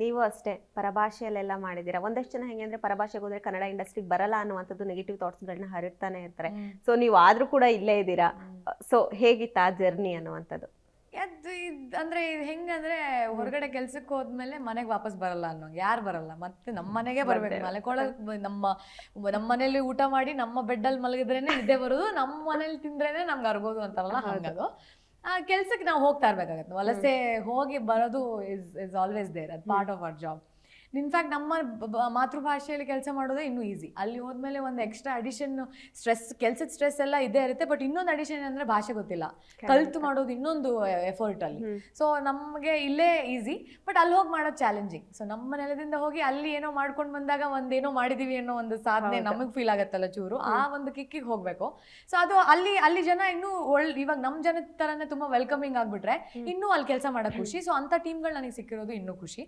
ನೀವು ಅಷ್ಟೇ ಪರಭಾಷೆಯಲ್ಲೆಲ್ಲ ಮಾಡಿದ್ದೀರಾ. ಒಂದಷ್ಟು ಜನ ಹೆಂಗೆ ಅಂದ್ರೆ ಪರಭಾಷೆಗೆ ಹೋದ್ರೆ ಕನ್ನಡ ಇಂಡಸ್ಟ್ರಿಗೆ ಬರಲ್ಲ ಅನ್ನುವಂಥದ್ದು ನೆಗೆಟಿವ್ ಥಾಟ್ಸ್ಗಳನ್ನ ಹರಡ್ತಾನೆ ಇರ್ತಾರೆ. ಸೊ ನೀವು ಆದ್ರೂ ಕೂಡ ಇಲ್ಲೇ ಇದ್ದೀರಾ. ಸೊ ಹೇಗಿತ್ತು ಆ ಜರ್ನಿ ಅನ್ನುವಂಥದ್ದು? ಅಂದ್ರೆ ಹೆಂಗಂದ್ರೆ ಹೊರಗಡೆ ಕೆಲ್ಸಕ್ಕೆ ಹೋದ್ಮೇಲೆ ಮನೆಗೆ ವಾಪಸ್ ಬರಲ್ಲ ಅನ್ನೋ, ಯಾರು ಬರಲ್ಲ, ಮತ್ತೆ ನಮ್ಮ ಮನೆಗೆ ಬರ್ಬೇಕು. ಮಲ್ಕೊಳ್ಳೋಕ್ ನಮ್ಮ ಮನೇಲಿ ಊಟ ಮಾಡಿ ನಮ್ಮ ಬೆಡ್ಡಲ್ಲಿ ಮಲಗಿದ್ರೇನೆ ನಿದ್ದೆ ಬರೋದು, ನಮ್ಮ ಮನೇಲಿ ತಿಂದ್ರೇನೆ ನಮ್ಗೆ ಅರ್ಗೋದು ಅಂತಾರಲ್ಲ, ಹಂಗದು. ಕೆಲ್ಸಕ್ಕೆ ನಾವು ಹೋಗ್ತಾ ಇರ್ಬೇಕಾಗತ್ತೆ. ವಲಸೆ ಹೋಗಿ ಬರೋದು ಇಸ್ ಆಲ್ವೇಸ್ ದೇರ್, ಅದು part of our job. In fact ನಮ್ಮ ಮಾತೃಭಾಷೆಯಲ್ಲಿ ಕೆಲಸ ಮಾಡೋದೇ ಇನ್ನೂ ಈಸಿ. ಅಲ್ಲಿ ಹೋದ್ಮೇಲೆ ಒಂದು ಎಕ್ಸ್ಟ್ರಾ ಅಡಿಷನ್ ಕೆಲ್ಸದ ಸ್ಟ್ರೆಸ್ ಎಲ್ಲ ಇದೇ ಇರುತ್ತೆ. ಬಟ್ ಇನ್ನೊಂದು ಅಡಿಷನ್ ಅಂದ್ರೆ ಭಾಷೆ ಗೊತ್ತಿಲ್ಲ, ಕಲ್ತು ಮಾಡೋದು ಇನ್ನೊಂದು ಎಫರ್ಟ್ ಅಲ್ಲಿ. ಸೊ ನಮಗೆ ಇಲ್ಲೇ ಈಸಿ, ಬಟ್ ಅಲ್ಲಿ ಹೋಗಿ ಮಾಡೋದು ಚಾಲೆಂಜಿಂಗ್. ಸೊ ನಮ್ಮ ನೆಲದಿಂದ ಹೋಗಿ ಅಲ್ಲಿ ಏನೋ ಮಾಡ್ಕೊಂಡು ಬಂದಾಗ ಒಂದೇನೋ ಮಾಡಿದೀವಿ ಅನ್ನೋ ಒಂದು ಸಾಧನೆ ನಮಗೆ ಫೀಲ್ ಆಗತ್ತಲ್ಲ ಚೂರು, ಆ ಒಂದು ಕಿಕ್ಕಿಗೆ ಹೋಗ್ಬೇಕು. ಸೊ ಅದು ಅಲ್ಲಿ ಜನ ಇನ್ನೂ ಇವಾಗ ನಮ್ಮ ಜನದ ತರನೇ ತುಂಬಾ ವೆಲ್ಕಮಿಂಗ್ ಆಗ್ಬಿಟ್ರೆ ಇನ್ನೂ ಅಲ್ಲಿ ಕೆಲಸ ಮಾಡೋ ಖುಷಿ. ಸೊ ಅಂತ ಟೀಮ್ಗಳು ನನಗೆ ಸಿಕ್ಕಿರೋದು ಇನ್ನೂ ಖುಷಿ.